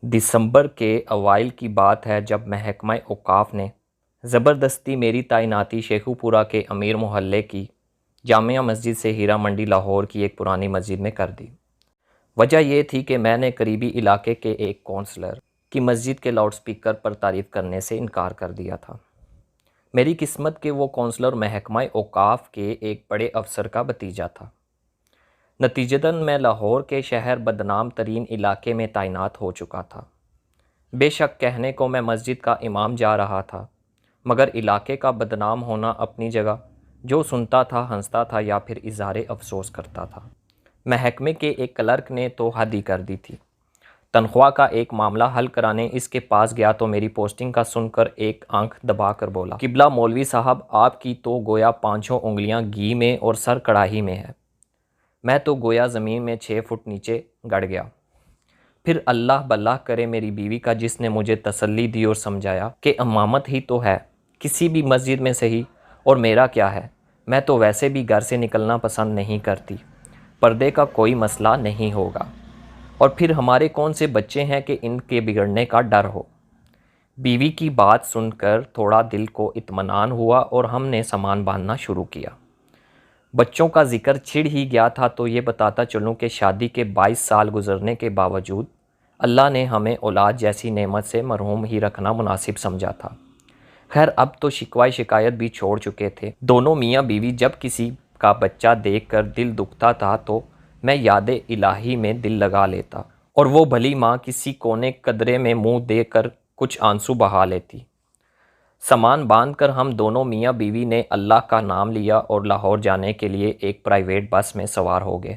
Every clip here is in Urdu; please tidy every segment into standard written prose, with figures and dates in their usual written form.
دسمبر کے اوائل کی بات ہے جب محکمہ اوقاف نے زبردستی میری تعیناتی شیخو پورہ کے امیر محلے کی جامعہ مسجد سے ہیرا منڈی لاہور کی ایک پرانی مسجد میں کر دی۔ وجہ یہ تھی کہ میں نے قریبی علاقے کے ایک کونسلر کی مسجد کے لاؤڈ سپیکر پر تعریف کرنے سے انکار کر دیا تھا۔ میری قسمت کہ وہ کونسلر محکمہ اوقاف کے ایک بڑے افسر کا بھتیجا تھا۔ نتیجتاً میں لاہور کے شہر بدنام ترین علاقے میں تعینات ہو چکا تھا۔ بے شک کہنے کو میں مسجد کا امام جا رہا تھا، مگر علاقے کا بدنام ہونا اپنی جگہ، جو سنتا تھا ہنستا تھا یا پھر اظہار افسوس کرتا تھا۔ محکمے کے ایک کلرک نے تو حد ہی کر دی تھی۔ تنخواہ کا ایک معاملہ حل کرانے اس کے پاس گیا تو میری پوسٹنگ کا سن کر ایک آنکھ دبا کر بولا، قبلہ مولوی صاحب آپ کی تو گویا 5 انگلیاں گھی میں اور سر کڑاہی میں ہے۔ میں تو گویا زمین میں 6 فٹ نیچے گڑ گیا۔ پھر اللہ بلّہ کرے میری بیوی کا، جس نے مجھے تسلی دی اور سمجھایا کہ امامت ہی تو ہے کسی بھی مسجد میں صحیح، اور میرا کیا ہے، میں تو ویسے بھی گھر سے نکلنا پسند نہیں کرتی، پردے کا کوئی مسئلہ نہیں ہوگا، اور پھر ہمارے کون سے بچے ہیں کہ ان کے بگڑنے کا ڈر ہو۔ بیوی کی بات سن کر تھوڑا دل کو اطمینان ہوا اور ہم نے سامان باندھنا شروع کیا۔ بچوں کا ذکر چھڑ ہی گیا تھا تو یہ بتاتا چلوں کہ شادی کے 22 سال گزرنے کے باوجود اللہ نے ہمیں اولاد جیسی نعمت سے محروم ہی رکھنا مناسب سمجھا تھا۔ خیر اب تو شکوہ شکایت بھی چھوڑ چکے تھے۔ دونوں میاں بیوی جب کسی کا بچہ دیکھ کر دل دکھتا تھا تو میں یاد الہی میں دل لگا لیتا، اور وہ بھلی ماں کسی کونے قدرے میں منہ دے کر کچھ آنسو بہا لیتی۔ سامان باندھ کر ہم دونوں میاں بیوی نے اللہ کا نام لیا اور لاہور جانے کے لیے ایک پرائیویٹ بس میں سوار ہو گئے۔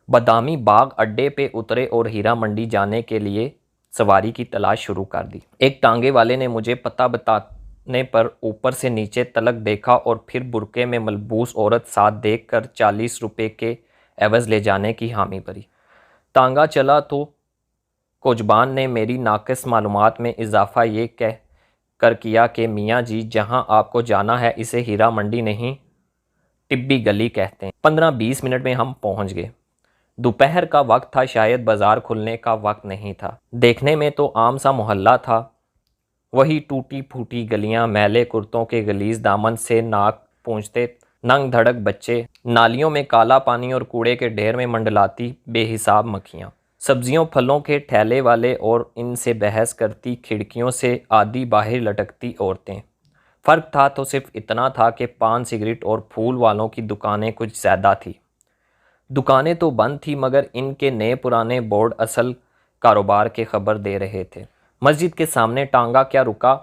بادامی باغ اڈے پہ اترے اور ہیرا منڈی جانے کے لیے سواری کی تلاش شروع کر دی۔ ایک ٹانگے والے نے مجھے پتہ بتانے پر اوپر سے نیچے تلک دیکھا اور پھر برقعے میں ملبوس عورت ساتھ دیکھ کر 40 روپے کے عوض لے جانے کی حامی بھری۔ تانگا چلا تو کوجبان نے میری ناقص معلومات میں اضافہ یہ کہہ کر کیا کہ میاں جی جہاں آپ کو جانا ہے اسے ہیرا منڈی نہیں ٹبی گلی کہتے ہیں۔ 15-20 منٹ میں ہم پہنچ گئے۔ دوپہر کا وقت تھا، شاید بازار کھلنے کا وقت نہیں تھا۔ دیکھنے میں تو عام سا محلہ تھا، وہی ٹوٹی پھوٹی گلیاں، میلے کرتوں کے غلیظ دامن سے ناک پونچھتے ننگ دھڑک بچے، نالیوں میں کالا پانی اور کوڑے کے ڈھیر میں منڈلاتی بے حساب مکھیاں، سبزیوں پھلوں کے ٹھیلے والے اور ان سے بحث کرتی کھڑکیوں سے آدھی باہر لٹکتی عورتیں۔ فرق تھا تو صرف اتنا تھا کہ پان سگریٹ اور پھول والوں کی دکانیں کچھ زیادہ تھی۔ دکانیں تو بند تھی مگر ان کے نئے پرانے بورڈ اصل کاروبار کے خبر دے رہے تھے۔ مسجد کے سامنے ٹانگا کیا رکا،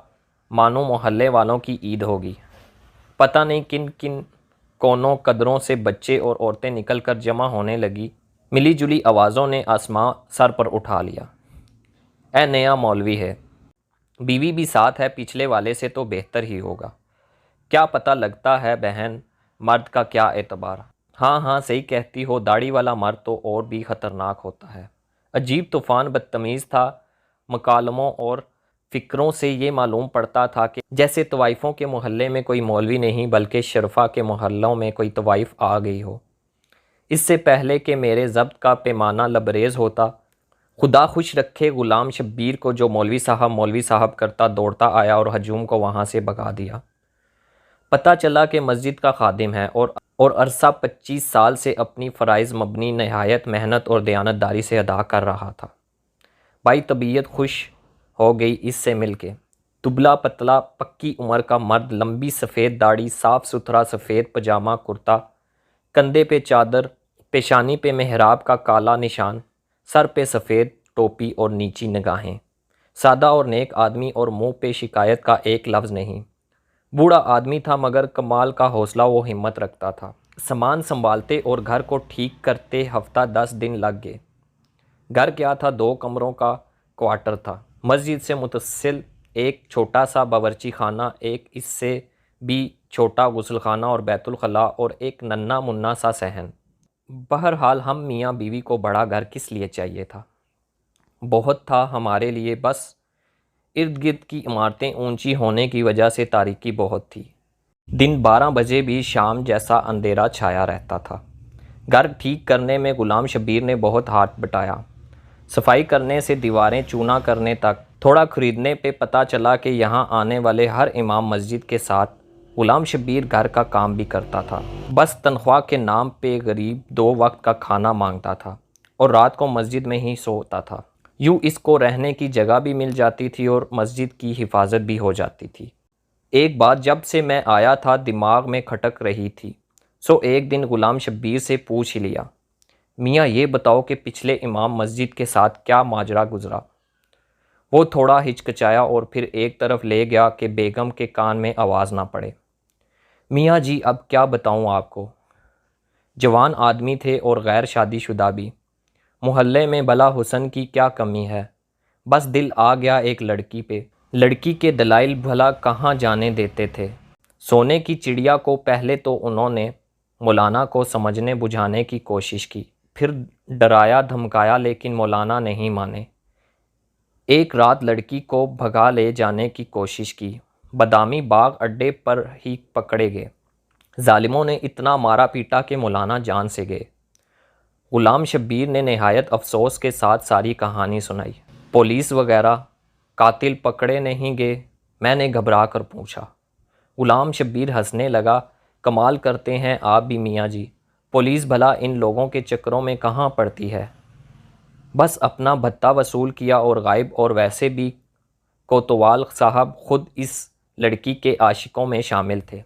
مانو محلے والوں کی عید ہوگی۔ پتہ نہیں کن کن کونوں قدروں سے بچے اور عورتیں نکل کر جمع ہونے لگی۔ ملی جلی آوازوں نے آسماں سر پر اٹھا لیا۔ اے نیا مولوی ہے، بیوی بھی ساتھ ہے، پچھلے والے سے تو بہتر ہی ہوگا۔ کیا پتہ لگتا ہے بہن، مرد کا کیا اعتبار۔ ہاں ہاں صحیح کہتی ہو، داڑھی والا مرد تو اور بھی خطرناک ہوتا ہے۔ عجیب طوفان بدتمیز تھا۔ مکالموں اور فکروں سے یہ معلوم پڑتا تھا کہ جیسے طوائفوں کے محلے میں کوئی مولوی نہیں بلکہ شرفا کے محلوں میں کوئی طوائف آ گئی ہو۔ اس سے پہلے کہ میرے ضبط کا پیمانہ لبریز ہوتا، خدا خوش رکھے غلام شبیر کو جو مولوی صاحب کرتا دوڑتا آیا اور ہجوم کو وہاں سے بھگا دیا۔ پتہ چلا کہ مسجد کا خادم ہے اور عرصہ 25 سال سے اپنی فرائض مبنی نہایت محنت اور دیانتداری سے ادا کر رہا تھا۔ بھائی طبیعت خوش ہو گئی اس سے مل کے۔ دبلا پتلا پکی عمر کا مرد، لمبی سفید داڑھی، صاف ستھرا سفید پاجامہ کرتا، کندھے پہ چادر، پیشانی پہ محراب کا کالا نشان، سر پہ سفید ٹوپی اور نیچی نگاہیں۔ سادہ اور نیک آدمی اور منہ پہ شکایت کا ایک لفظ نہیں۔ بوڑھا آدمی تھا مگر کمال کا حوصلہ و ہمت رکھتا تھا۔ سامان سنبھالتے اور گھر کو ٹھیک کرتے ہفتہ 10 دن لگ گئے۔ گھر کیا تھا، 2 کمروں کا کوارٹر تھا۔ مسجد سے متصل ایک چھوٹا سا باورچی خانہ، ایک اس سے بھی چھوٹا غسل خانہ اور بیت الخلاء، اور ایک ننھا منا سا صحن۔ بہرحال ہم میاں بیوی کو بڑا گھر کس لیے چاہیے تھا؟ بہت تھا ہمارے لیے، بس ارد گرد کی عمارتیں اونچی ہونے کی وجہ سے تاریکی بہت تھی۔ دن 12 بجے بھی شام جیسا اندھیرا چھایا رہتا تھا۔ گھر ٹھیک کرنے میں غلام شبیر نے بہت ہاتھ بٹایا۔ صفائی کرنے سے دیواریں چونا کرنے تک، تھوڑا خریدنے پہ پتہ چلا کہ یہاں آنے والے ہر امام مسجد کے ساتھ غلام شبیر گھر کا کام بھی کرتا تھا۔ بس تنخواہ کے نام پہ غریب 2 وقت کا کھانا مانگتا تھا اور رات کو مسجد میں ہی سوتا تھا۔ یوں اس کو رہنے کی جگہ بھی مل جاتی تھی اور مسجد کی حفاظت بھی ہو جاتی تھی۔ ایک بات جب سے میں آیا تھا دماغ میں کھٹک رہی تھی، سو ایک دن غلام شبیر سے پوچھ ہی لیا، میاں یہ بتاؤ کہ پچھلے امام مسجد کے ساتھ کیا ماجرا گزرا؟ وہ تھوڑا ہچکچایا اور پھر ایک طرف لے گیا کہ بیگم کے کان میں آواز نہ پڑے۔ میاں جی اب کیا بتاؤں آپ کو؟ جوان آدمی تھے اور غیر شادی شدہ بھی، محلے میں بلا حسن کی کیا کمی ہے، بس دل آ گیا ایک لڑکی پہ۔ لڑکی کے دلائل بھلا کہاں جانے دیتے تھے۔ سونے کی چڑیا کو پہلے تو انہوں نے مولانا کو سمجھنے بجھانے کی کوشش کی، پھر ڈرایا دھمکایا لیکن مولانا نہیں مانے۔ ایک رات لڑکی کو بھگا لے جانے کی کوشش کی، بادامی باغ اڈے پر ہی پکڑے گئے۔ ظالموں نے اتنا مارا پیٹا کہ مولانا جان سے گئے۔ غلام شبیر نے نہایت افسوس کے ساتھ ساری کہانی سنائی۔ پولیس وغیرہ، قاتل پکڑے نہیں گئے؟ میں نے گھبرا کر پوچھا۔ غلام شبیر ہنسنے لگا، کمال کرتے ہیں آپ بھی میاں جی، پولیس بھلا ان لوگوں کے چکروں میں کہاں پڑتی ہے، بس اپنا بھتہ وصول کیا اور غائب۔ اور ویسے بھی کوتوال صاحب خود اس لڑکی کے عاشقوں میں شامل تھے۔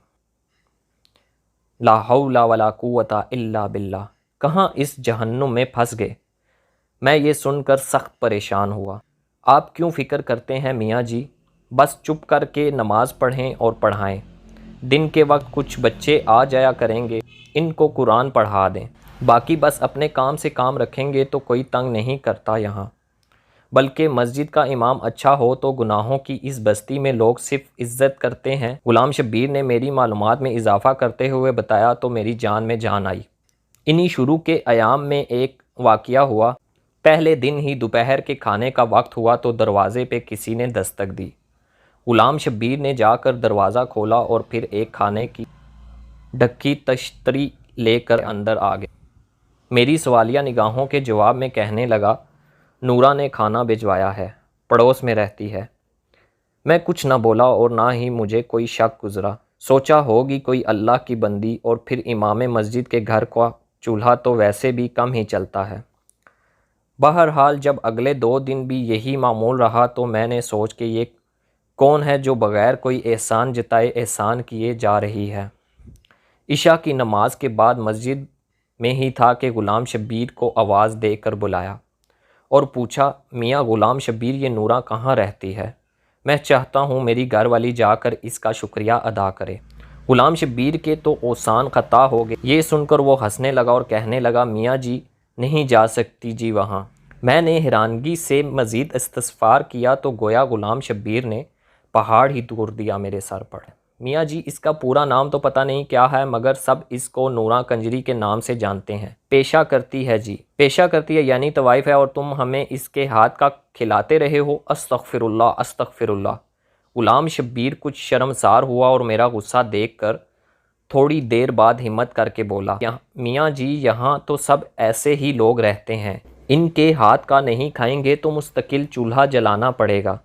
لا حول ولا قوت الا باللہ، کہاں اس جہنم میں پھنس گئے۔ میں یہ سن کر سخت پریشان ہوا۔ آپ کیوں فکر کرتے ہیں میاں جی، بس چپ کر کے نماز پڑھیں اور پڑھائیں۔ دن کے وقت کچھ بچے آ جایا کریں گے، ان کو قرآن پڑھا دیں، باقی بس اپنے کام سے کام رکھیں گے تو کوئی تنگ نہیں کرتا یہاں۔ بلکہ مسجد کا امام اچھا ہو تو گناہوں کی اس بستی میں لوگ صرف عزت کرتے ہیں۔ غلام شبیر نے میری معلومات میں اضافہ کرتے ہوئے بتایا تو میری جان میں جان آئی۔ انہی شروع کے ایام میں ایک واقعہ ہوا۔ پہلے دن ہی دوپہر کے کھانے کا وقت ہوا تو دروازے پہ کسی نے دستک دی۔ غلام شبیر نے جا کر دروازہ کھولا اور پھر ایک کھانے کی ڈھکی تشتری لے کر اندر آ گیا۔ میری سوالیہ نگاہوں کے جواب میں کہنے لگا، نورا نے کھانا بھجوایا ہے، پڑوس میں رہتی ہے۔ میں کچھ نہ بولا اور نہ ہی مجھے کوئی شک گزرا۔ سوچا ہوگی کوئی اللہ کی بندی، اور پھر امام مسجد کے گھر کا چولہا تو ویسے بھی کم ہی چلتا ہے۔ بہرحال جب اگلے 2 دن بھی یہی معمول رہا تو میں نے سوچ کہ یہ کون ہے جو بغیر کوئی احسان جتائے احسان کیے جا رہی ہے۔ عشاء کی نماز کے بعد مسجد میں ہی تھا کہ غلام شبیر کو آواز دے کر بلایا اور پوچھا، میاں غلام شبیر یہ نورا کہاں رہتی ہے؟ میں چاہتا ہوں میری گھر والی جا کر اس کا شکریہ ادا کرے۔ غلام شبیر کے تو اوسان قطع ہو گئے۔ یہ سن کر وہ ہنسنے لگا اور کہنے لگا، میاں جی نہیں جا سکتی جی وہاں۔ میں نے حیرانگی سے مزید استفسار کیا تو گویا غلام شبیر نے پہاڑ ہی توڑ دیا میرے سر پر۔ میاں جی اس کا پورا نام تو پتہ نہیں کیا ہے، مگر سب اس کو نورا کنجری کے نام سے جانتے ہیں۔ پیشہ کرتی ہے جی۔ پیشہ کرتی ہے یعنی طوائف ہے، اور تم ہمیں اس کے ہاتھ کا کھلاتے رہے ہو؟ استغفر اللہ استغفر اللہ۔ غلام شبیر کچھ شرمسار ہوا اور میرا غصہ دیکھ کر تھوڑی دیر بعد ہمت کر کے بولا، میاں جی یہاں تو سب ایسے ہی لوگ رہتے ہیں، ان کے ہاتھ کا نہیں کھائیں گے تو مستقل چولہا جلانا پڑے گا،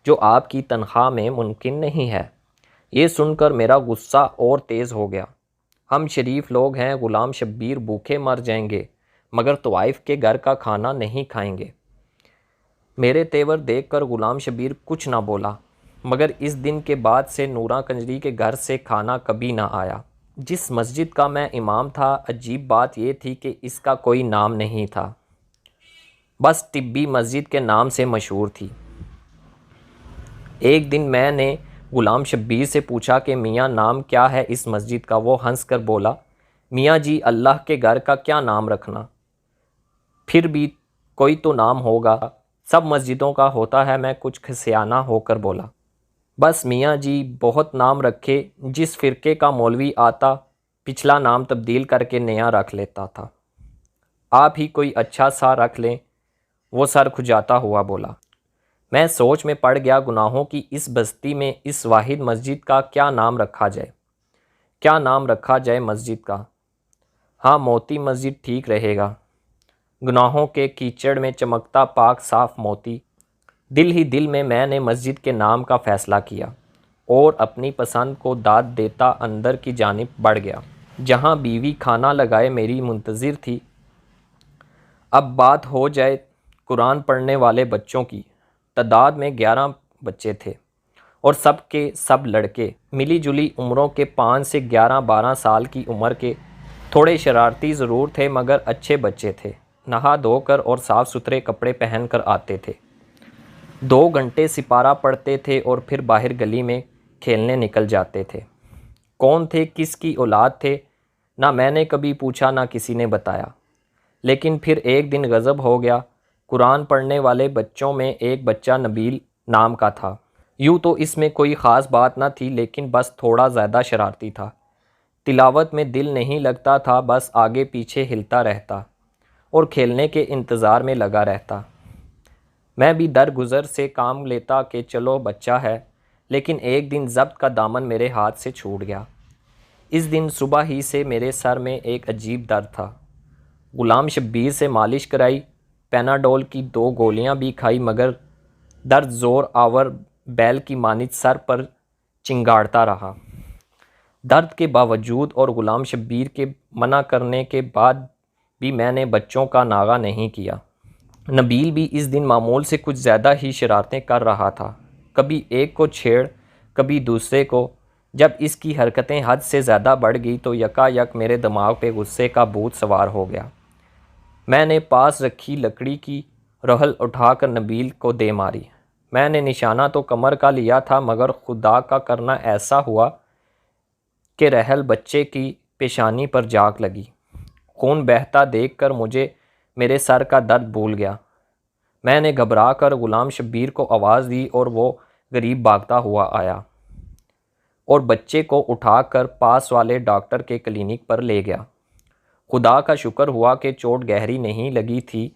جو آپ کی تنخواہ میں ممکن نہیں ہے۔ یہ سن کر میرا غصہ اور تیز ہو گیا۔ ہم شریف لوگ ہیں، غلام شبیر بھوکے مر جائیں گے مگر طوائف کے گھر کا کھانا نہیں کھائیں گے۔ میرے تیور دیکھ کر غلام شبیر کچھ نہ بولا، مگر اس دن کے بعد سے نورا کنجری کے گھر سے کھانا کبھی نہ آیا۔ جس مسجد کا میں امام تھا، عجیب بات یہ تھی کہ اس کا کوئی نام نہیں تھا، بس طبی مسجد کے نام سے مشہور تھی۔ ایک دن میں نے غلام شبیر سے پوچھا کہ میاں نام کیا ہے اس مسجد کا؟ وہ ہنس کر بولا، میاں جی اللہ کے گھر کا کیا نام رکھنا، پھر بھی کوئی تو نام ہوگا، سب مسجدوں کا ہوتا ہے۔ میں کچھ کھسیانہ ہو کر بولا، بس میاں جی بہت نام رکھے، جس فرقے کا مولوی آتا پچھلا نام تبدیل کر کے نیا رکھ لیتا تھا، آپ ہی کوئی اچھا سا رکھ لیں۔ وہ سر کھجاتا ہوا بولا۔ میں سوچ میں پڑ گیا، گناہوں کی اس بستی میں اس واحد مسجد کا کیا نام رکھا جائے؟ کیا نام رکھا جائے مسجد کا؟ ہاں موتی مسجد ٹھیک رہے گا۔ گناہوں کے کیچڑ میں چمکتا پاک صاف موتی۔ دل ہی دل میں نے مسجد کے نام کا فیصلہ کیا اور اپنی پسند کو داد دیتا اندر کی جانب بڑھ گیا، جہاں بیوی کھانا لگائے میری منتظر تھی۔ اب بات ہو جائے قرآن پڑھنے والے بچوں کی۔ تعداد میں 11 بچے تھے اور سب کے سب لڑکے، ملی جلی عمروں کے 5 سے 11-12 سال کی عمر کے، تھوڑے شرارتی ضرور تھے مگر اچھے بچے تھے، نہا دھو کر اور صاف ستھرے کپڑے پہن کر آتے تھے۔ 2 گھنٹے سپارہ پڑھتے تھے اور پھر باہر گلی میں کھیلنے نکل جاتے تھے۔ کون تھے، کس کی اولاد تھے، نہ میں نے کبھی پوچھا نہ کسی نے بتایا۔ لیکن پھر ایک دن غضب ہو گیا۔ قرآن پڑھنے والے بچوں میں ایک بچہ نبیل نام کا تھا۔ یوں تو اس میں کوئی خاص بات نہ تھی، لیکن بس تھوڑا زیادہ شرارتی تھا۔ تلاوت میں دل نہیں لگتا تھا، بس آگے پیچھے ہلتا رہتا اور کھیلنے کے انتظار میں لگا رہتا۔ میں بھی درگزر سے کام لیتا کہ چلو بچہ ہے، لیکن ایک دن ضبط کا دامن میرے ہاتھ سے چھوٹ گیا۔ اس دن صبح ہی سے میرے سر میں ایک عجیب درد تھا۔ غلام شبیر سے مالش کرائی، پیناڈول کی 2 گولیاں بھی کھائی، مگر درد زور آور بیل کی مانند سر پر چنگاڑتا رہا۔ درد کے باوجود اور غلام شبیر کے منع کرنے کے بعد بھی میں نے بچوں کا ناغہ نہیں کیا۔ نبیل بھی اس دن معمول سے کچھ زیادہ ہی شرارتیں کر رہا تھا، کبھی ایک کو چھیڑ کبھی دوسرے کو۔ جب اس کی حرکتیں حد سے زیادہ بڑھ گئی تو یکا یک میرے دماغ پہ غصے کا بھوت سوار ہو گیا۔ میں نے پاس رکھی لکڑی کی رحل اٹھا کر نبیل کو دے ماری۔ میں نے نشانہ تو کمر کا لیا تھا، مگر خدا کا کرنا ایسا ہوا کہ رحل بچے کی پیشانی پر جاگ لگی۔ خون بہتا دیکھ کر مجھے میرے سر کا درد بھول گیا۔ میں نے گھبرا کر غلام شبیر کو آواز دی اور وہ غریب بھاگتا ہوا آیا اور بچے کو اٹھا کر پاس والے ڈاکٹر کے کلینک پر لے گیا۔ خدا کا شکر ہوا کہ چوٹ گہری نہیں لگی تھی،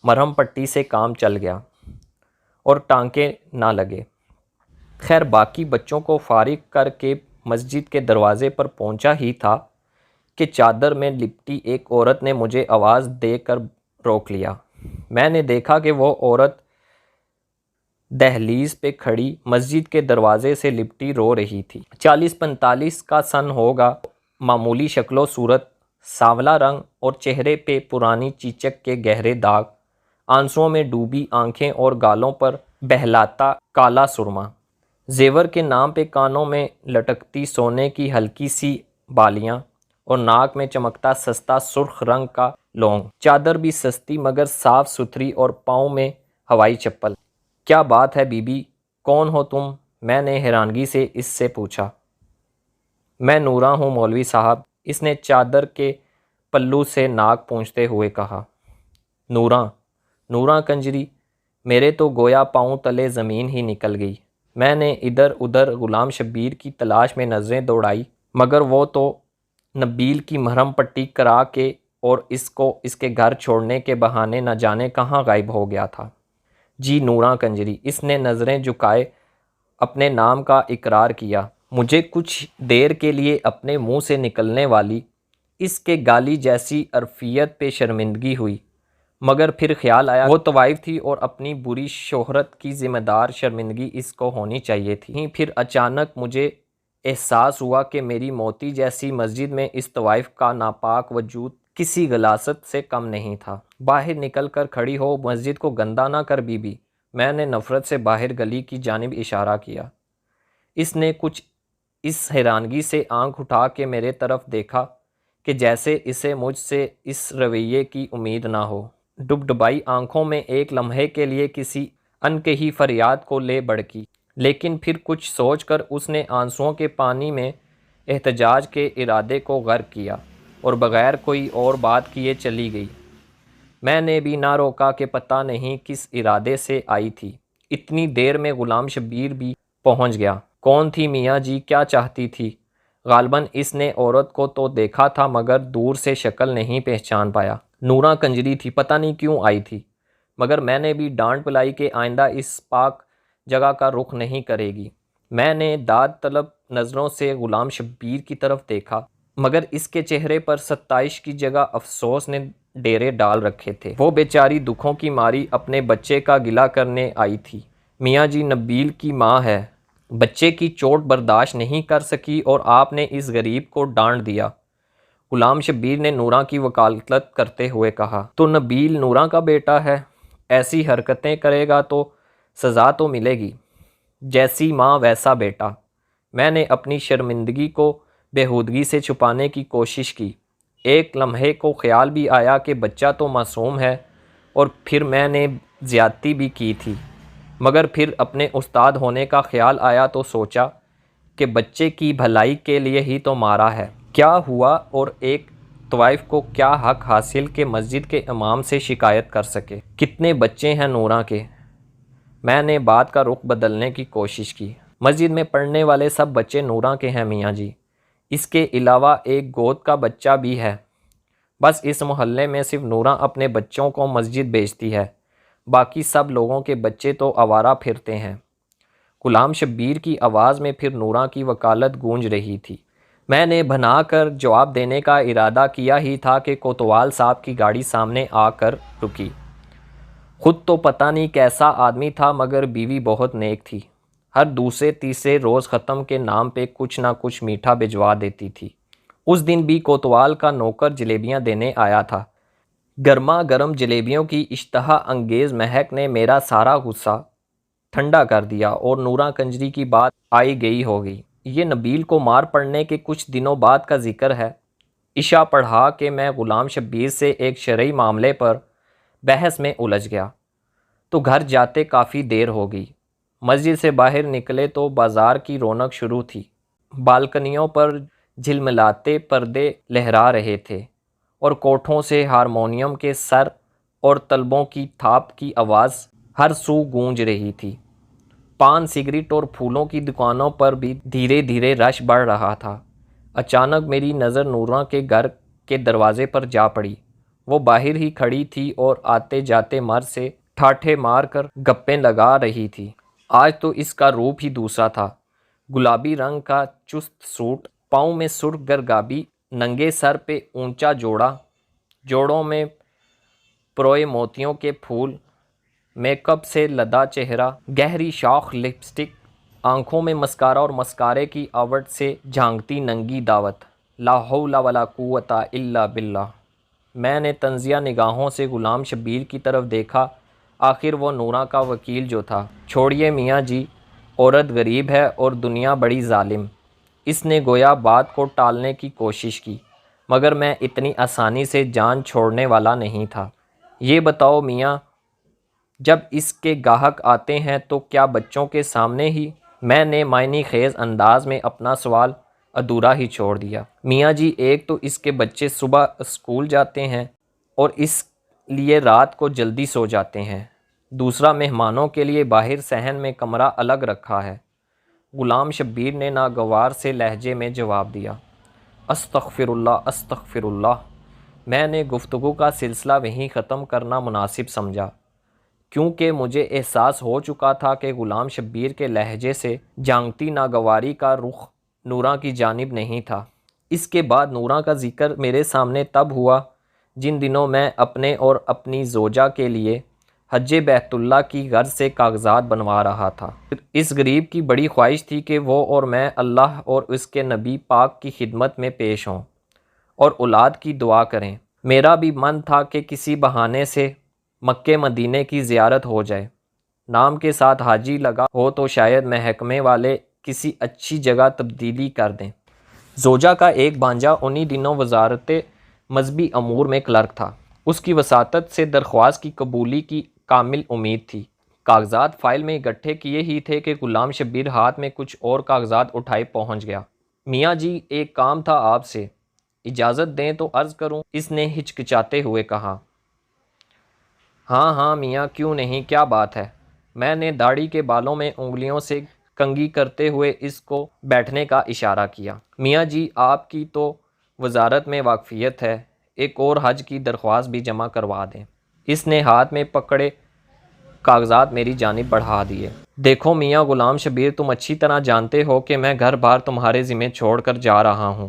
مرہم پٹی سے کام چل گیا اور ٹانکے نہ لگے۔ خیر باقی بچوں کو فارغ کر کے مسجد کے دروازے پر پہنچا ہی تھا کہ چادر میں لپٹی ایک عورت نے مجھے آواز دے کر روک لیا۔ میں نے دیکھا کہ وہ عورت دہلیز پہ کھڑی مسجد کے دروازے سے لپٹی رو رہی تھی۔ 40-45 کا سن ہوگا، معمولی شکل و صورت، سانولا رنگ اور چہرے پہ پرانی چیچک کے گہرے داغ، آنسوؤں میں ڈوبی آنکھیں اور گالوں پر بہلاتا کالا سرما۔ زیور کے نام پہ کانوں میں لٹکتی سونے کی ہلکی سی بالیاں اور ناک میں چمکتا سستا سرخ رنگ کا لونگ۔ چادر بھی سستی مگر صاف ستھری اور پاؤں میں ہوائی چپل۔ کیا بات ہے بی بی، کون ہو تم؟ میں نے حیرانگی سے اس سے پوچھا۔ میں نورا ہوں مولوی صاحب، اس نے چادر کے پلو سے ناک پونچھتے ہوئے کہا۔ نورا کنجری، میرے تو گویا پاؤں تلے زمین ہی نکل گئی۔ میں نے ادھر ادھر غلام شبیر کی تلاش میں نظریں دوڑائی، مگر وہ تو نبیل کی مرہم پٹی کرا کے اور اس کو اس کے گھر چھوڑنے کے بہانے نہ جانے کہاں غائب ہو گیا تھا۔ جی نورا کنجری، اس نے نظریں جھکائے اپنے نام کا اقرار کیا۔ مجھے کچھ دیر کے لیے اپنے منہ سے نکلنے والی اس کے گالی جیسی عرفیت پہ شرمندگی ہوئی، مگر پھر خیال آیا وہ طوائف تھی اور اپنی بری شہرت کی ذمہ دار شرمندگی اس کو ہونی چاہیے تھی۔ پھر اچانک مجھے احساس ہوا کہ میری موتی جیسی مسجد میں اس طوائف کا ناپاک وجود کسی غلاظت سے کم نہیں تھا۔ باہر نکل کر کھڑی ہو، مسجد کو گندہ نہ کر بی بی۔ میں نے نفرت سے باہر گلی کی جانب اشارہ کیا۔ اس نے کچھ اس حیرانگی سے آنکھ اٹھا کے میرے طرف دیکھا کہ جیسے اسے مجھ سے اس رویے کی امید نہ ہو۔ ڈبڈبائی آنکھوں میں ایک لمحے کے لیے کسی انکہی فریاد کو لے بڑکی، لیکن پھر کچھ سوچ کر اس نے آنسوؤں کے پانی میں احتجاج کے ارادے کو غرق کیا اور بغیر کوئی اور بات کیے چلی گئی۔ میں نے بھی نہ روکا کہ پتہ نہیں کس ارادے سے آئی تھی۔ اتنی دیر میں غلام شبیر بھی پہنچ گیا۔ کون تھی میاں جی، کیا چاہتی تھی؟ غالباً اس نے عورت کو تو دیکھا تھا مگر دور سے شکل نہیں پہچان پایا۔ نورا کنجری تھی، پتہ نہیں کیوں آئی تھی، مگر میں نے بھی ڈانٹ پلائی کہ آئندہ اس پاک جگہ کا رخ نہیں کرے گی۔ میں نے داد طلب نظروں سے غلام شبیر کی طرف دیکھا، مگر اس کے چہرے پر ستائش کی جگہ افسوس نے ڈیرے ڈال رکھے تھے۔ وہ بیچاری دکھوں کی ماری اپنے بچے کا گلہ کرنے آئی تھی۔ میاں جی نبیل کی ماں ہے، بچے کی چوٹ برداشت نہیں کر سکی اور آپ نے اس غریب کو ڈانٹ دیا۔ غلام شبیر نے نورہ کی وکالت کرتے ہوئے کہا، تو نبیل نورہ کا بیٹا ہے، ایسی حرکتیں کرے گا تو سزا تو ملے گی، جیسی ماں ویسا بیٹا۔ میں نے اپنی شرمندگی کو بےہودگی سے چھپانے کی کوشش کی۔ ایک لمحے کو خیال بھی آیا کہ بچہ تو معصوم ہے اور پھر میں نے زیادتی بھی کی تھی، مگر پھر اپنے استاد ہونے کا خیال آیا تو سوچا کہ بچے کی بھلائی کے لیے ہی تو مارا ہے۔ کیا ہوا اور ایک طوائف کو کیا حق حاصل کہ مسجد کے امام سے شکایت کر سکے؟ کتنے بچے ہیں نورہ کے؟ میں نے بات کا رخ بدلنے کی کوشش کی۔ مسجد میں پڑھنے والے سب بچے نورہ کے ہیں میاں جی، اس کے علاوہ ایک گود کا بچہ بھی ہے۔ بس اس محلے میں صرف نورہ اپنے بچوں کو مسجد بھیجتی ہے، باقی سب لوگوں کے بچے تو آوارہ پھرتے ہیں۔ غلام شبیر کی آواز میں پھر نورہ کی وکالت گونج رہی تھی۔ میں نے بنا کر جواب دینے کا ارادہ کیا ہی تھا کہ کوتوال صاحب کی گاڑی سامنے آ کر رکی۔ خود تو پتہ نہیں کیسا آدمی تھا مگر بیوی بہت نیک تھی، ہر دوسرے تیسرے روز ختم کے نام پہ کچھ نہ کچھ میٹھا بھجوا دیتی تھی۔ اس دن بھی کوتوال کا نوکر جلیبیاں دینے آیا تھا۔ گرما گرم جلیبیوں کی اشتہا انگیز مہک نے میرا سارا غصہ ٹھنڈا کر دیا اور نورہ کنجری کی بات آئی گئی ہو گئی۔ یہ نبیل کو مار پڑنے کے کچھ دنوں بعد کا ذکر ہے۔ عشاء پڑھا کہ میں غلام شبیر سے ایک شرعی معاملے پر بحث میں الجھ گیا تو گھر جاتے کافی دیر ہو گئی۔ مسجد سے باہر نکلے تو بازار کی رونق شروع تھی۔ بالکنیوں پر جھلملاتے پردے لہرا رہے تھے اور کوٹھوں سے ہارمونیم کے سر اور طلبوں کی تھاپ کی آواز ہر سو گونج رہی تھی۔ پان، سگریٹ اور پھولوں کی دکانوں پر بھی دھیرے دھیرے رش بڑھ رہا تھا۔ اچانک میری نظر نورہ کے گھر کے دروازے پر جا پڑی۔ وہ باہر ہی کھڑی تھی اور آتے جاتے مرد سے ٹھاٹھے مار کر گپیں لگا رہی تھی۔ آج تو اس کا روپ ہی دوسرا تھا۔ گلابی رنگ کا چست سوٹ، پاؤں میں سرخ گرگابی، ننگے سر پہ اونچا جوڑا، جوڑوں میں پروئے موتیوں کے پھول، میک اپ سے لدا چہرہ، گہری شاخ لپسٹک، آنکھوں میں مسکارا اور مسکارے کی آوٹ سے جھانکتی ننگی دعوت۔ لا حول ولا قوت الا باللہ۔ میں نے طنزیہ نگاہوں سے غلام شبیر کی طرف دیکھا۔ آخر وہ نورہ کا وکیل جو تھا۔ چھوڑیے میاں جی، عورت غریب ہے اور دنیا بڑی ظالم۔ اس نے گویا بات کو ٹالنے کی کوشش کی، مگر میں اتنی آسانی سے جان چھوڑنے والا نہیں تھا۔ یہ بتاؤ میاں، جب اس کے گاہک آتے ہیں تو کیا بچوں کے سامنے ہی؟ میں نے معنی خیز انداز میں اپنا سوال ادھورا ہی چھوڑ دیا۔ میاں جی، ایک تو اس کے بچے صبح اسکول جاتے ہیں اور اس لیے رات کو جلدی سو جاتے ہیں، دوسرا مہمانوں کے لیے باہر صحن میں کمرہ الگ رکھا ہے۔ غلام شبیر نے ناگوار سے لہجے میں جواب دیا۔ استغفر اللہ استغفر اللہ۔ میں نے گفتگو کا سلسلہ وہیں ختم کرنا مناسب سمجھا، کیونکہ مجھے احساس ہو چکا تھا کہ غلام شبیر کے لہجے سے جھانکتی ناگواری کا رخ نورہ کی جانب نہیں تھا۔ اس کے بعد نورہ کا ذکر میرے سامنے تب ہوا جن دنوں میں اپنے اور اپنی زوجہ کے لیے حج بیت اللہ کی غرض سے کاغذات بنوا رہا تھا۔ اس غریب کی بڑی خواہش تھی کہ وہ اور میں اللہ اور اس کے نبی پاک کی خدمت میں پیش ہوں اور اولاد کی دعا کریں۔ میرا بھی من تھا کہ کسی بہانے سے مکے مدینے کی زیارت ہو جائے، نام کے ساتھ حاجی لگا ہو تو شاید محکمے والے کسی اچھی جگہ تبدیلی کر دیں۔ زوجہ کا ایک بانجا انہی دنوں وزارت مذہبی امور میں کلرک تھا۔ اس کی وساطت سے درخواست کی قبولی کی کامل امید تھی۔ کاغذات فائل میں اکٹھے کیے ہی تھے کہ غلام شبیر ہاتھ میں کچھ اور کاغذات اٹھائے پہنچ گیا۔ میاں جی، ایک کام تھا آپ سے، اجازت دیں تو عرض کروں؟ اس نے ہچکچاتے ہوئے کہا۔ ہاں ہاں میاں، کیوں نہیں، کیا بات ہے؟ میں نے داڑھی کے بالوں میں انگلیوں سے کنگھی کرتے ہوئے اس کو بیٹھنے کا اشارہ کیا۔ میاں جی، آپ کی تو وزارت میں واقفیت ہے، ایک اور حج کی درخواست بھی جمع کروا دیں۔ اس نے ہاتھ میں پکڑے کاغذات میری جانب بڑھا دیے۔ دیکھو میاں غلام شبیر، تم اچھی طرح جانتے ہو کہ میں گھر بار تمہارے ذمہ چھوڑ کر جا رہا ہوں،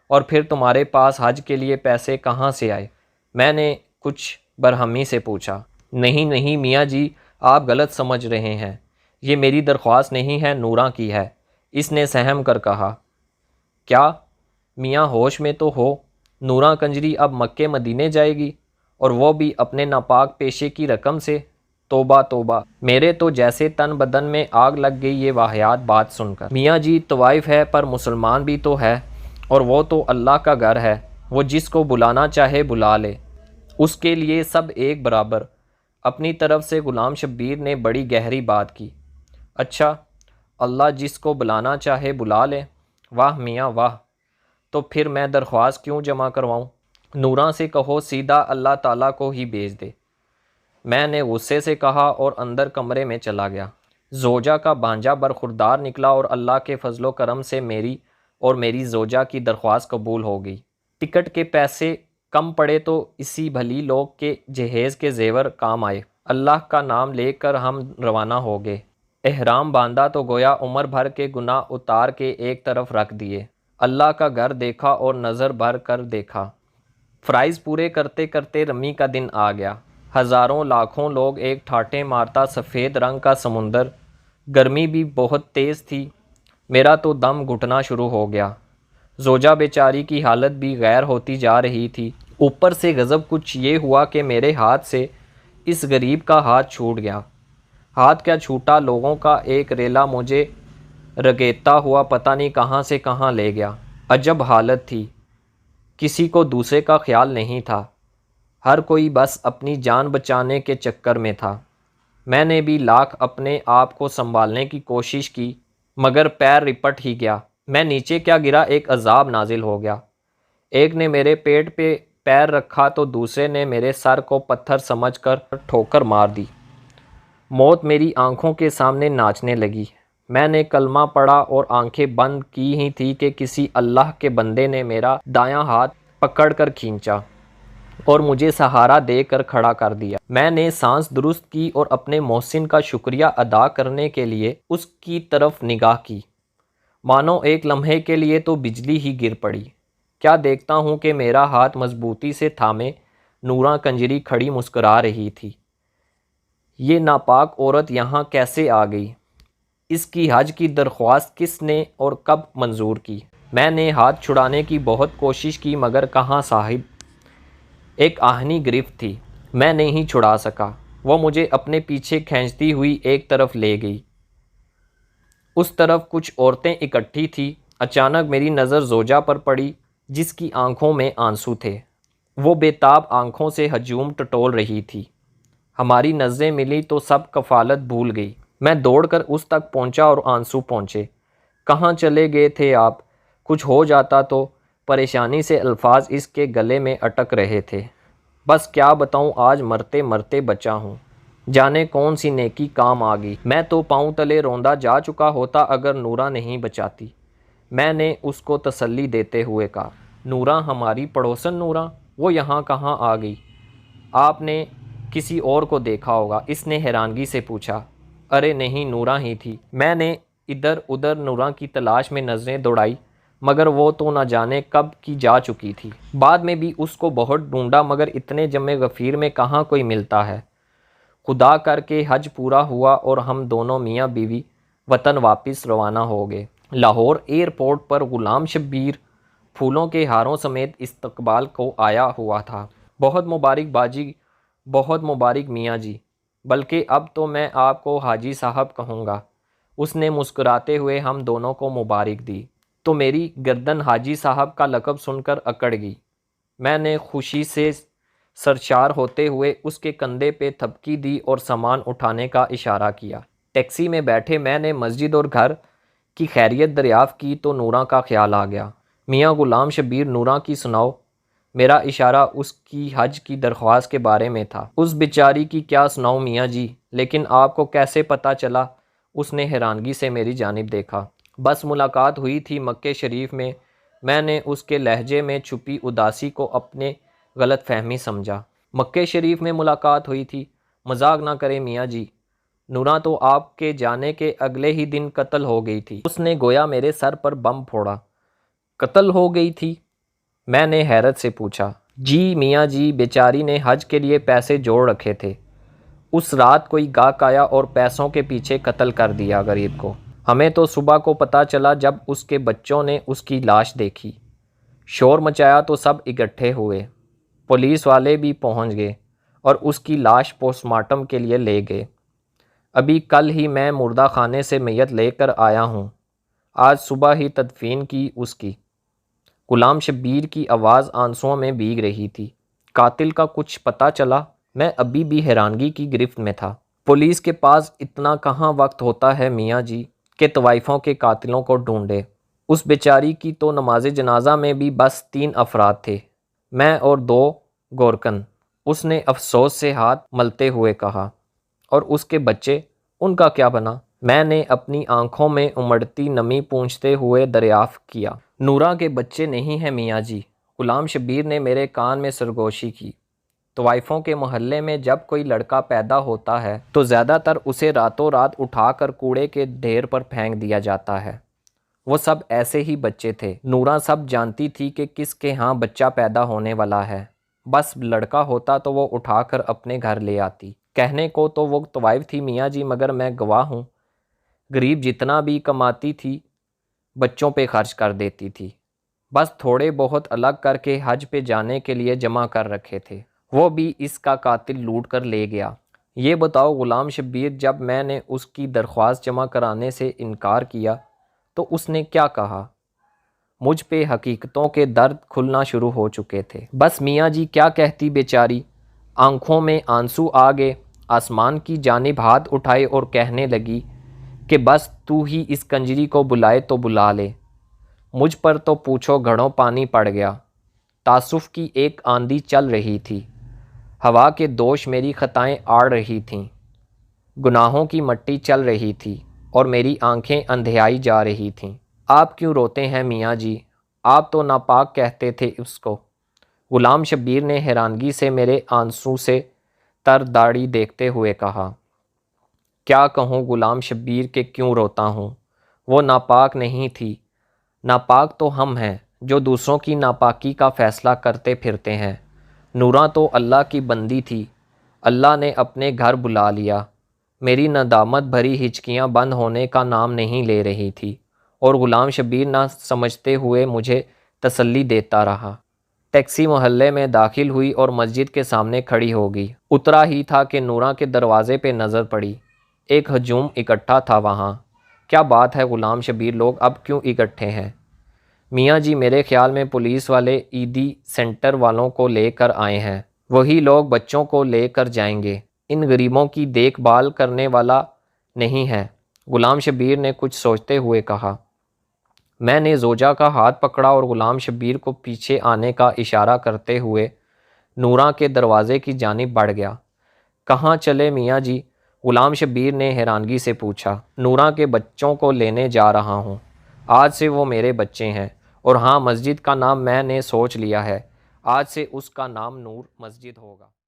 اور پھر تمہارے پاس حج کے لیے پیسے کہاں سے آئے؟ میں نے کچھ برہمی سے پوچھا۔ نہیں نہیں میاں جی، آپ غلط سمجھ رہے ہیں، یہ میری درخواست نہیں ہے، نوراں کی ہے، اس نے سہم کر کہا۔ کیا؟ میاں ہوش میں تو ہو؟ نوراں کنجری اب مکے مدینے جائے گی، اور وہ بھی اپنے ناپاک پیشے کی رقم سے؟ توبہ توبہ، میرے تو جیسے تن بدن میں آگ لگ گئی یہ واہیات بات سن کر۔ میاں جی طوائف ہے پر مسلمان بھی تو ہے، اور وہ تو اللہ کا گھر ہے، وہ جس کو بلانا چاہے بلا لے، اس کے لیے سب ایک برابر۔ اپنی طرف سے غلام شبیر نے بڑی گہری بات کی۔ اچھا، اللہ جس کو بلانا چاہے بلا لے؟ واہ میاں واہ، تو پھر میں درخواست کیوں جمع کرواؤں؟ نوراں سے کہو سیدھا اللہ تعالیٰ کو ہی بھیج دے، میں نے غصے سے کہا اور اندر کمرے میں چلا گیا۔ زوجہ کا بھانجا برخوردار نکلا اور اللہ کے فضل و کرم سے میری اور میری زوجہ کی درخواست قبول ہو گئی۔ ٹکٹ کے پیسے کم پڑے تو اسی بھلی لوگ کے جہیز کے زیور کام آئے۔ اللہ کا نام لے کر ہم روانہ ہو گئے۔ احرام باندھا تو گویا عمر بھر کے گناہ اتار کے ایک طرف رکھ دیے۔ اللہ کا گھر دیکھا اور نظر بھر کر دیکھا۔ فرائض پورے کرتے کرتے رمی کا دن آ گیا۔ ہزاروں لاکھوں لوگ ایک ٹھاٹھے مارتا سفید رنگ کا سمندر، گرمی بھی بہت تیز تھی، میرا تو دم گھٹنا شروع ہو گیا۔ زوجہ بیچاری کی حالت بھی غیر ہوتی جا رہی تھی۔ اوپر سے غضب کچھ یہ ہوا کہ میرے ہاتھ سے اس غریب کا ہاتھ چھوٹ گیا۔ ہاتھ کیا چھوٹا، لوگوں کا ایک ریلا مجھے رگیتا ہوا پتہ نہیں کہاں سے کہاں لے گیا۔ عجب حالت تھی، کسی کو دوسرے کا خیال نہیں تھا، ہر کوئی بس اپنی جان بچانے کے چکر میں تھا۔ میں نے بھی لاکھ اپنے آپ کو سنبھالنے کی کوشش کی، مگر پیر رپٹ ہی گیا۔ میں نیچے کیا گرا، ایک عذاب نازل ہو گیا۔ ایک نے میرے پیٹ پہ پیر رکھا تو دوسرے نے میرے سر کو پتھر سمجھ کر ٹھوکر مار دی۔ موت میری آنکھوں کے سامنے ناچنے لگی۔ میں نے کلمہ پڑھا اور آنکھیں بند کی ہی تھی کہ کسی اللہ کے بندے نے میرا دایاں ہاتھ پکڑ کر کھینچا اور مجھے سہارا دے کر کھڑا کر دیا۔ میں نے سانس درست کی اور اپنے محسن کا شکریہ ادا کرنے کے لیے اس کی طرف نگاہ کی۔ مانو ایک لمحے کے لیے تو بجلی ہی گر پڑی۔ کیا دیکھتا ہوں کہ میرا ہاتھ مضبوطی سے تھامے نوراں کنجری کھڑی مسکرا رہی تھی۔ یہ ناپاک عورت یہاں کیسے آ گئی؟ اس کی حج کی درخواست کس نے اور کب منظور کی؟ میں نے ہاتھ چھڑانے کی بہت کوشش کی مگر کہاں صاحب، ایک آہنی گرفت تھی، میں نہیں چھڑا سکا۔ وہ مجھے اپنے پیچھے کھینچتی ہوئی ایک طرف لے گئی۔ اس طرف کچھ عورتیں اکٹھی تھیں۔ اچانک میری نظر زوجہ پر پڑی جس کی آنکھوں میں آنسو تھے۔ وہ بے تاب آنکھوں سے ہجوم ٹٹول رہی تھی۔ ہماری نظریں ملی تو سب کفالت بھول گئی۔ میں دوڑ کر اس تک پہنچا اور آنسو پہنچے۔ کہاں چلے گئے تھے آپ؟ کچھ ہو جاتا تو؟ پریشانی سے الفاظ اس کے گلے میں اٹک رہے تھے۔ بس کیا بتاؤں، آج مرتے مرتے بچا ہوں، جانے کون سی نیکی کام آ گئی۔ میں تو پاؤں تلے روندا جا چکا ہوتا اگر نوراں نہیں بچاتی، میں نے اس کو تسلی دیتے ہوئے کہا۔ نوراں ہماری پڑوسن نوراں، وہ یہاں کہاں آ گئی؟ آپ نے کسی اور کو دیکھا ہوگا، اس نے حیرانگی سے پوچھا۔ ارے نہیں، نوراں ہی تھی۔ میں نے ادھر ادھر نوراں کی تلاش میں نظریں دوڑائی مگر وہ تو نہ جانے کب کی جا چکی تھی۔ بعد میں بھی اس کو بہت ڈھونڈا مگر اتنے جمع غفیر میں کہاں کوئی ملتا ہے۔ خدا کر کے حج پورا ہوا اور ہم دونوں میاں بیوی وطن واپس روانہ ہو گئے۔ لاہور ایئرپورٹ پر غلام شبیر پھولوں کے ہاروں سمیت استقبال کو آیا ہوا تھا۔ بہت مبارک باجی، بہت مبارک میاں جی، بلکہ اب تو میں آپ کو حاجی صاحب کہوں گا۔ اس نے مسکراتے ہوئے ہم دونوں کو مبارک دی تو میری گردن حاجی صاحب کا لقب سن کر اکڑ گئی۔ میں نے خوشی سے سرشار ہوتے ہوئے اس کے کندھے پہ تھپکی دی اور سامان اٹھانے کا اشارہ کیا۔ ٹیکسی میں بیٹھے میں نے مسجد اور گھر کی خیریت دریافت کی تو نوراں کا خیال آ گیا۔ میاں غلام شبیر، نوراں کی سناؤ۔ میرا اشارہ اس کی حج کی درخواست کے بارے میں تھا۔ اس بیچاری کی کیا سناؤں میاں جی، لیکن آپ کو کیسے پتہ چلا؟ اس نے حیرانگی سے میری جانب دیکھا۔ بس ملاقات ہوئی تھی مکے شریف میں، میں نے اس کے لہجے میں چھپی اداسی کو اپنے غلط فہمی سمجھا۔ مکے شریف میں ملاقات ہوئی تھی؟ مذاق نہ کرے میاں جی، نوراں تو آپ کے جانے کے اگلے ہی دن قتل ہو گئی تھی۔ اس نے گویا میرے سر پر بم پھوڑا۔ قتل ہو گئی تھی؟ میں نے حیرت سے پوچھا۔ جی میاں جی، بیچاری نے حج کے لیے پیسے جوڑ رکھے تھے، اس رات کوئی گاہک آیا اور پیسوں کے پیچھے قتل کر دیا غریب کو۔ ہمیں تو صبح کو پتہ چلا جب اس کے بچوں نے اس کی لاش دیکھی، شور مچایا تو سب اکٹھے ہوئے، پولیس والے بھی پہنچ گئے اور اس کی لاش پوسٹ مارٹم کے لیے لے گئے۔ ابھی کل ہی میں مردہ خانے سے میت لے کر آیا ہوں، آج صبح ہی تدفین کی اس کی۔ غلام شبیر کی آواز آنسوؤں میں بھیگ رہی تھی۔ قاتل کا کچھ پتہ چلا؟ میں ابھی بھی حیرانگی کی گرفت میں تھا۔ پولیس کے پاس اتنا کہاں وقت ہوتا ہے میاں جی کہ طوائفوں کے قاتلوں کو ڈھونڈے۔ اس بیچاری کی تو نماز جنازہ میں بھی بس 3 افراد تھے، میں اور 2 گورکن، اس نے افسوس سے ہاتھ ملتے ہوئے کہا۔ اور اس کے بچے، ان کا کیا بنا؟ میں نے اپنی آنکھوں میں امڑتی نمی پونچھتے ہوئے دریافت کیا۔ نورا کے بچے نہیں ہیں میاں جی، غلام شبیر نے میرے کان میں سرگوشی کی۔ طوائفوں کے محلے میں جب کوئی لڑکا پیدا ہوتا ہے تو زیادہ تر اسے راتوں رات اٹھا کر کوڑے کے ڈھیر پر پھینک دیا جاتا ہے۔ وہ سب ایسے ہی بچے تھے۔ نورا سب جانتی تھی کہ کس کے ہاں بچہ پیدا ہونے والا ہے، بس لڑکا ہوتا تو وہ اٹھا کر اپنے گھر لے آتی۔ کہنے کو تو وہ طوائف تھی میاں جی، مگر میں گواہ ہوں، غریب جتنا بھی کماتی تھی بچوں پہ خرچ کر دیتی تھی، بس تھوڑے بہت الگ کر کے حج پہ جانے کے لیے جمع کر رکھے تھے، وہ بھی اس کا قاتل لوٹ کر لے گیا۔ یہ بتاؤ غلام شبیر، جب میں نے اس کی درخواست جمع کرانے سے انکار کیا تو اس نے کیا کہا؟ مجھ پہ حقیقتوں کے درد کھلنا شروع ہو چکے تھے۔ بس میاں جی کیا کہتی بیچاری، آنکھوں میں آنسو آ گئے، آسمان کی جانب ہاتھ اٹھائے اور کہنے لگی کہ بس تو ہی اس کنجری کو بلائے تو بلا لے۔ مجھ پر تو پوچھو گھڑوں پانی پڑ گیا۔ تعصف کی ایک آندھی چل رہی تھی، ہوا کے دوش میری خطائیں آڑ رہی تھیں، گناہوں کی مٹی چل رہی تھی اور میری آنکھیں اندھیائی جا رہی تھیں۔ آپ کیوں روتے ہیں میاں جی؟ آپ تو ناپاک کہتے تھے اس کو۔ غلام شبیر نے حیرانگی سے میرے آنسو سے تر داڑھی دیکھتے ہوئے کہا۔ کیا کہوں غلام شبیر کہ کیوں روتا ہوں؟ وہ ناپاک نہیں تھی، ناپاک تو ہم ہیں جو دوسروں کی ناپاکی کا فیصلہ کرتے پھرتے ہیں۔ نورا تو اللہ کی بندی تھی، اللہ نے اپنے گھر بلا لیا۔ میری ندامت بھری ہچکیاں بند ہونے کا نام نہیں لے رہی تھی اور غلام شبیر نہ سمجھتے ہوئے مجھے تسلی دیتا رہا۔ ٹیکسی محلے میں داخل ہوئی اور مسجد کے سامنے کھڑی ہو گئی۔ اترا ہی تھا کہ نورا کے دروازے پہ نظر پڑی، ایک ہجوم اکٹھا تھا وہاں۔ کیا بات ہے غلام شبیر، لوگ اب کیوں اکٹھے ہیں؟ میاں جی میرے خیال میں پولیس والے عیدی سینٹر والوں کو لے کر آئے ہیں، وہی لوگ بچوں کو لے کر جائیں گے، ان غریبوں کی دیکھ بھال کرنے والا نہیں ہے۔ غلام شبیر نے کچھ سوچتے ہوئے کہا۔ میں نے زوجہ کا ہاتھ پکڑا اور غلام شبیر کو پیچھے آنے کا اشارہ کرتے ہوئے نورا کے دروازے کی جانب بڑھ گیا۔ کہاں چلے میاں جی؟ غلام شبیر نے حیرانگی سے پوچھا۔ نورا کے بچوں کو لینے جا رہا ہوں، آج سے وہ میرے بچے ہیں، اور ہاں، مسجد کا نام میں نے سوچ لیا ہے، آج سے اس کا نام نور مسجد ہوگا۔